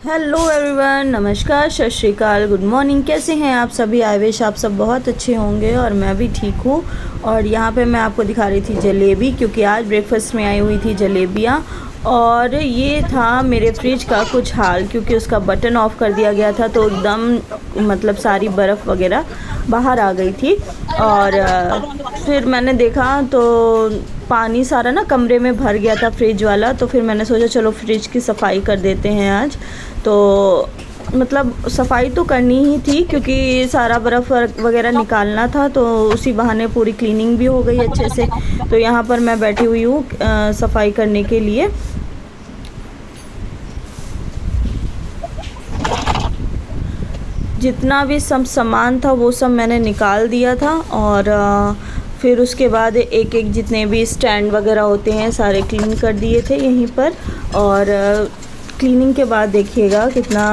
Hello everyone, नमस्कार, सत श्री अकाल, गुड मॉर्निंग। कैसे हैं आप सभी? आई विश आप सब बहुत अच्छे होंगे और मैं भी ठीक हूँ। और यहाँ पे मैं आपको दिखा रही थी जलेबी, क्योंकि आज ब्रेकफास्ट में आई हुई थी जलेबियाँ। और ये था मेरे फ्रिज का कुछ हाल, क्योंकि उसका बटन ऑफ़ कर दिया गया था तो एकदम मतलब सारी बर्फ़ वगैरह बाहर आ गई थी। और फिर मैंने देखा तो पानी सारा ना कमरे में भर गया था, फ्रिज वाला। तो फिर मैंने सोचा चलो फ्रिज की सफाई कर देते हैं आज। तो मतलब सफाई तो करनी ही थी, क्योंकि सारा बर्फ़ वगैरह निकालना था, तो उसी बहाने पूरी क्लीनिंग भी हो गई अच्छे से। तो यहाँ पर मैं बैठी हुई हूँ सफाई करने के लिए। जितना भी सब सामान था वो सब मैंने निकाल दिया था। और फिर उसके बाद एक एक जितने भी स्टैंड वगैरह होते हैं सारे क्लीन कर दिए थे यहीं पर। और क्लीनिंग के बाद देखिएगा कितना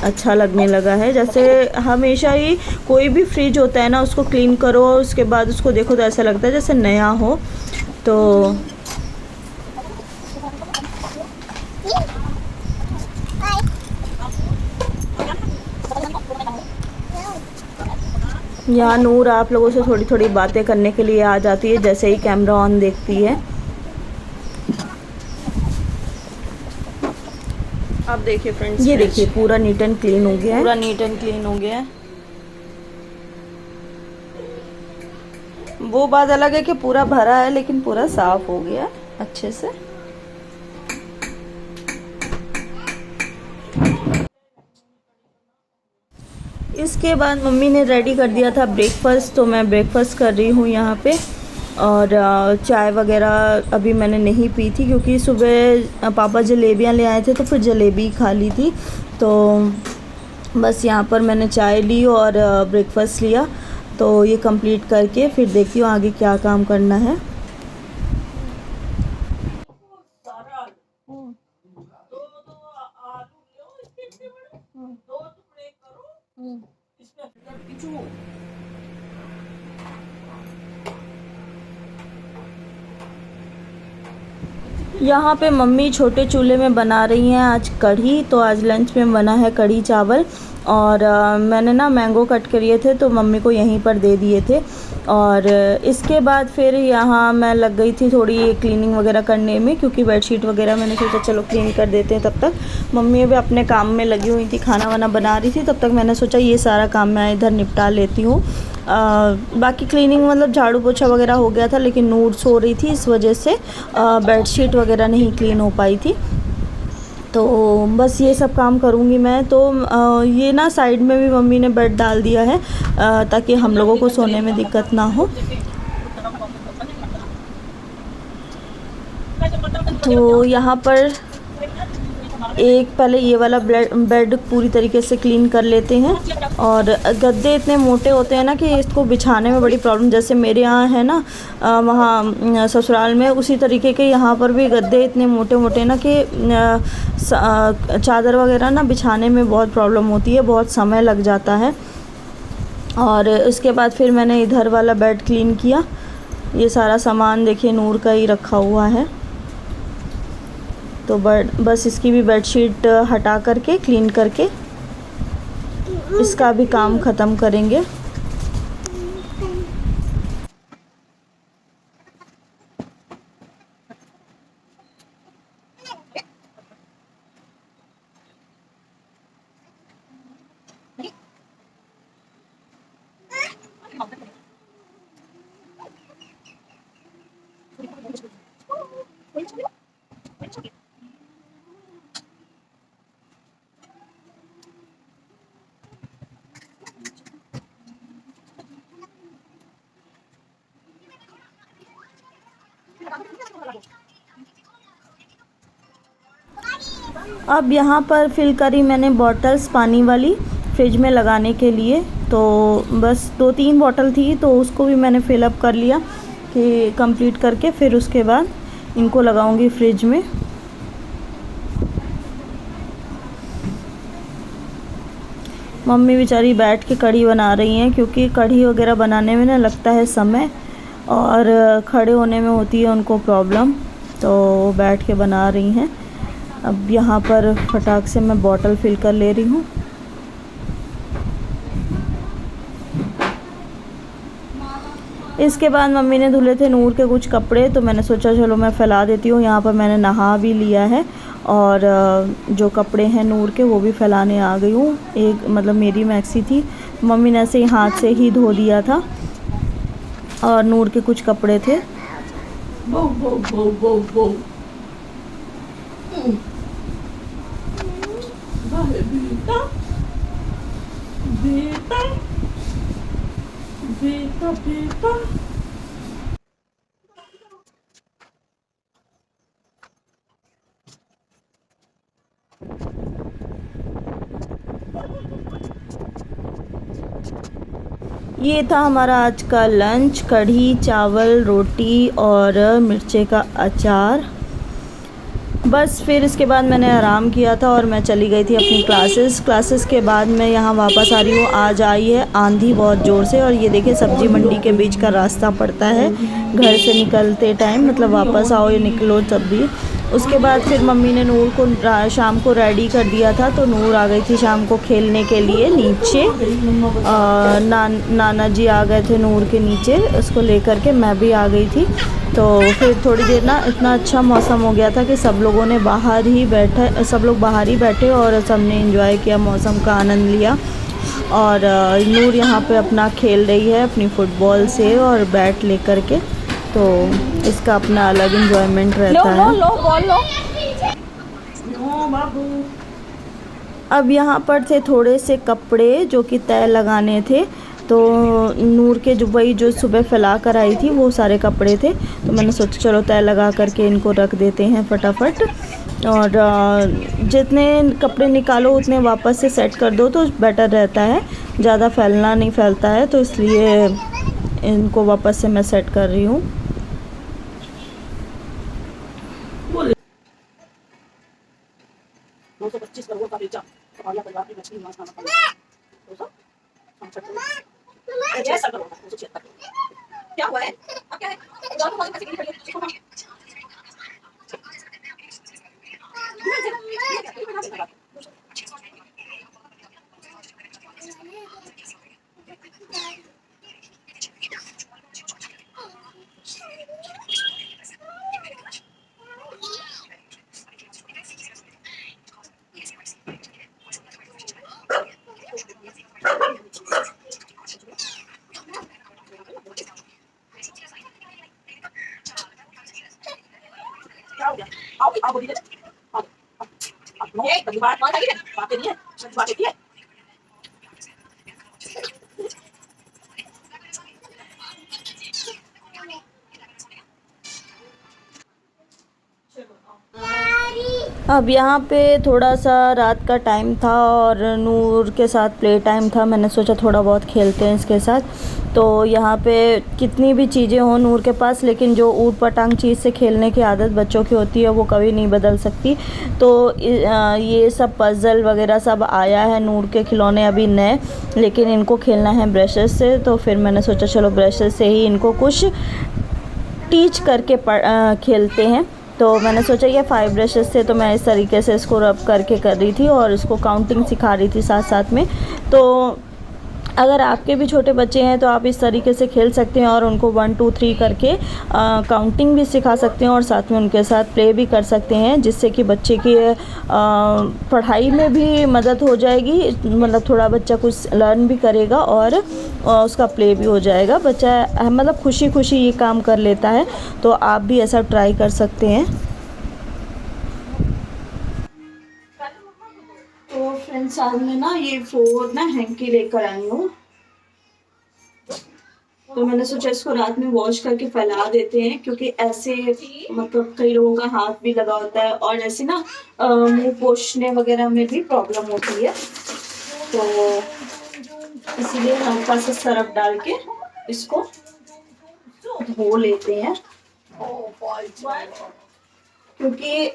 अच्छा लगने लगा है। जैसे हमेशा ही कोई भी फ्रिज होता है ना, उसको क्लीन करो और उसके बाद उसको देखो तो ऐसा लगता है जैसे नया हो। तो यहाँ नूर आप लोगों से थोड़ी थोड़ी बातें करने के लिए आ जाती है जैसे ही कैमरा ऑन देखती है। अब देखिए फ्रेंड्स, ये देखिए पूरा नीट एंड क्लीन हो गया है। पूरा नीट एंड क्लीन हो गया है। वो बात अलग है कि पूरा भरा है, लेकिन पूरा साफ हो गया अच्छे से। इसके बाद मम्मी ने रेडी कर दिया था ब्रेकफास्ट, तो मैं ब्रेकफास्ट कर रही हूँ यहाँ पे। और चाय वगैरह अभी मैंने नहीं पी थी, क्योंकि सुबह पापा जलेबियाँ ले आए थे तो फिर जलेबी खा ली थी। तो बस यहाँ पर मैंने चाय ली और ब्रेकफास्ट लिया। तो ये कंप्लीट करके फिर देखती हूँ आगे क्या काम करना है। यहाँ पे मम्मी छोटे चूल्हे में बना रही हैं आज कढ़ी। तो आज लंच में बना है कढ़ी चावल। और मैंने ना मैंगो कट करिए थे तो मम्मी को यहीं पर दे दिए थे। और इसके बाद फिर यहाँ मैं लग गई थी थोड़ी क्लीनिंग वगैरह करने में, क्योंकि बेडशीट वगैरह मैंने सोचा चलो क्लीन कर देते हैं। तब तक मम्मी भी अपने काम में लगी हुई थी, खाना वाना बना रही थी। तब तक मैंने सोचा ये सारा काम मैं इधर निपटा लेती हूँ। बाकी क्लीनिंग मतलब झाड़ू पोछा वगैरह हो गया था, लेकिन नूर सो रही थी, इस वजह से बेडशीट वगैरह नहीं क्लीन हो पाई थी। तो बस ये सब काम करूँगी मैं। तो ये ना साइड में भी मम्मी ने बेड डाल दिया है, ताकि हम लोगों को सोने में दिक्कत ना हो। तो यहाँ पर एक पहले ये वाला बेड पूरी तरीके से क्लीन कर लेते हैं। और गद्दे इतने मोटे होते हैं ना कि इसको बिछाने में बड़ी प्रॉब्लम। जैसे मेरे यहाँ है ना वहाँ ससुराल में, उसी तरीके के यहाँ पर भी गद्दे इतने मोटे मोटे ना कि चादर वगैरह ना बिछाने में बहुत प्रॉब्लम होती है, बहुत समय लग जाता है। और उसके बाद फिर मैंने इधर वाला बेड क्लीन किया। ये सारा सामान देखिए नूर का ही रखा हुआ है। तो बस इसकी भी बेडशीट हटा करके क्लीन करके इसका भी काम ख़त्म करेंगे। अब यहाँ पर फिल करी मैंने बॉटल्स पानी वाली फ्रिज में लगाने के लिए। तो बस 2-3 बॉटल थी, तो उसको भी मैंने फिल अप कर लिया कि कंप्लीट करके फिर उसके बाद इनको लगाऊंगी फ्रिज में। मम्मी बेचारी बैठ के कढ़ी बना रही हैं, क्योंकि कढ़ी वगैरह बनाने में ना लगता है समय, और खड़े होने में होती है उनको प्रॉब्लम। तो बैठ के बना रही हैं। अब यहाँ पर फटाक से मैं बॉटल फिल कर ले रही हूँ। इसके बाद मम्मी ने धुले थे नूर के कुछ कपड़े, तो मैंने सोचा चलो मैं फैला देती हूँ। यहाँ पर मैंने नहा भी लिया है और जो कपड़े हैं नूर के वो भी फैलाने आ गई हूँ। एक मतलब मेरी मैक्सी थी, मम्मी ने ऐसे ही हाथ से ही धो दिया था और नूर के कुछ कपड़े थे। बो बो बो बो बो। बेटा बेटा बेटा बेटा। ये था हमारा आज का लंच, कढ़ी चावल रोटी और मिर्चे का अचार। बस फिर इसके बाद मैंने आराम किया था और मैं चली गई थी अपनी क्लासेस के बाद मैं यहाँ वापस आ रही हूँ। आज आई है आंधी बहुत ज़ोर से, और ये देखिए सब्जी मंडी के बीच का रास्ता पड़ता है घर से निकलते टाइम, मतलब वापस आओ या निकलो तब भी। उसके बाद फिर मम्मी ने नूर को शाम को रेडी कर दिया था, तो नूर आ गई थी शाम को खेलने के लिए नीचे। नाना जी आ गए थे नूर के नीचे, उसको लेकर के मैं भी आ गई थी। तो फिर थोड़ी देर ना इतना अच्छा मौसम हो गया था कि सब लोग बाहर ही बैठे और सबने एंजॉय किया, मौसम का आनंद लिया। और नूर यहाँ पे अपना खेल रही है अपनी फुटबॉल से और बैट लेकर के, तो इसका अपना अलग एंजॉयमेंट रहता है। लो बॉल लो। अब यहाँ पर थे थोड़े से कपड़े जो कि तय लगाने थे, तो नूर के जो सुबह फैला कर आई थी वो सारे कपड़े थे, तो मैंने सोचा चलो तय लगा करके इनको रख देते हैं फटाफट। और जितने कपड़े निकालो उतने वापस से सेट कर दो तो बेटर रहता है, ज़्यादा फैलना नहीं फैलता है, तो इसलिए इनको वापस से मैं सेट कर रही हूँ। क्या हुआ है? अब क्या है? आओ बोलिए। ये बड़ी बात है, बात नहीं है, बात है। अब यहाँ पे थोड़ा सा रात का टाइम था और नूर के साथ प्ले टाइम था, मैंने सोचा थोड़ा बहुत खेलते हैं इसके साथ। तो यहाँ पे कितनी भी चीज़ें हों नूर के पास, लेकिन जो ऊट पटांग चीज़ से खेलने की आदत बच्चों की होती है वो कभी नहीं बदल सकती। तो ये सब पज़ल वगैरह सब आया है, नूर के खिलौने अभी नए, लेकिन इनको खेलना है ब्रशेस से। तो फिर मैंने सोचा चलो ब्रशेस से ही इनको कुछ टीच करके खेलते हैं। तो मैंने सोचा ये 5 ब्रशेस थे, तो मैं इस तरीके से इसको रब करके कर रही थी और इसको काउंटिंग सिखा रही थी साथ साथ में। तो अगर आपके भी छोटे बच्चे हैं तो आप इस तरीके से खेल सकते हैं और उनको 1 2 3 करके काउंटिंग भी सिखा सकते हैं और साथ में उनके साथ प्ले भी कर सकते हैं, जिससे कि बच्चे की पढ़ाई में भी मदद हो जाएगी, मतलब थोड़ा बच्चा कुछ लर्न भी करेगा और उसका प्ले भी हो जाएगा। बच्चा मतलब खुशी खुशी ये काम कर लेता है, तो आप भी ऐसा ट्राई कर सकते हैं। तो फ्रेंड्स आज मैं ना ये 4 ना हैंकी लेकर आई हूँ, तो मैंने सोचा इसको रात में वॉश करके फैला देते हैं, क्योंकि ऐसे मतलब कई लोगों का हाथ भी लगा होता है और ऐसे ना मुंह पोंछने वगैरह में भी प्रॉब्लम होती है, तो इसीलिए हल्का सा सरफ डाल के इसको धो लेते हैं, क्योंकि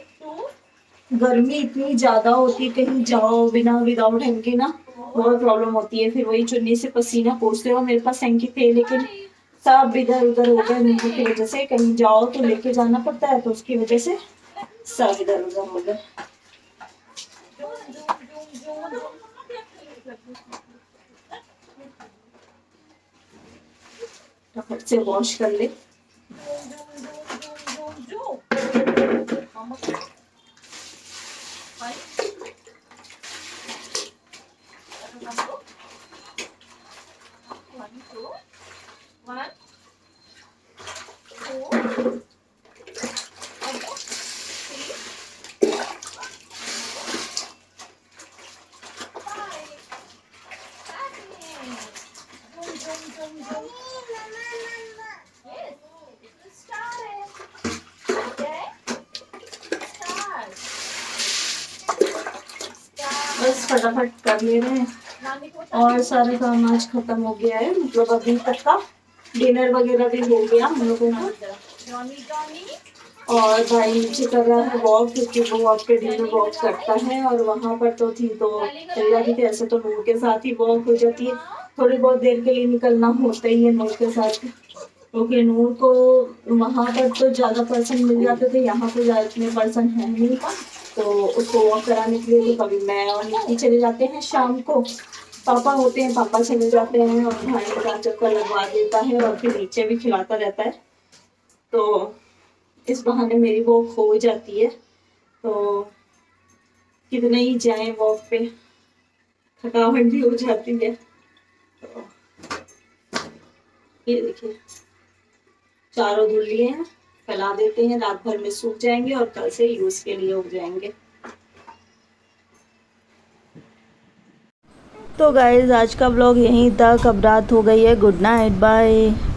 गर्मी इतनी ज़्यादा होती है, कहीं जाओ विदाउट हैंकी ना बहुत प्रॉब्लम होती है। फिर वही चुन्नी से पसीना पोंछते हो। मेरे पास हैंकी थे लेकिन सब इधर उधर हो गए नींबू की वजह से, कहीं जाओ तो लेके जाना पड़ता है, तो उसकी वजह से सब इधर उधर हो गए। फटाफट से वॉश कर ले। बस फटाफट कर ले रहे हैं और सारा काम आज खत्म हो गया है, मतलब अभी तक का डिनर वगैरह भी हो गया हम लोगों को। और भाई नीचे कर रहा है वॉक, क्योंकि वो वॉक पे डिनर वॉक करता है और वहां पर तो थी तो चल जाती थी। ऐसे तो नूर के साथ ही वॉक हो जाती है, थोड़ी बहुत देर के लिए निकलना होता ही है नूर के साथ, क्योंकि नूर को वहां पर तो ज्यादा पर्सन मिल जाते थे, यहाँ पे ज्यादा इतने पर्सन है नहीं, तो उसको वॉक कराने के लिए तो कभी मैं और निकी चले जाते हैं, शाम को पापा होते हैं, पापा चले जाते हैं और भाई का चक्कर लगवा देता है और फिर नीचे भी खिलाता रहता है, तो इस बहाने मेरी वॉक हो जाती है। तो कितने ही जाए वॉक पे, थकावट भी हो जाती है। तो ये देखिए चारों धुल लिए हैं, फैला देते हैं, रात भर में सूख जाएंगे और कल से यूज के लिए हो जाएंगे। तो गाइज आज का ब्लॉग यहीं तक, अब रात हो गई है, गुड नाइट, बाय।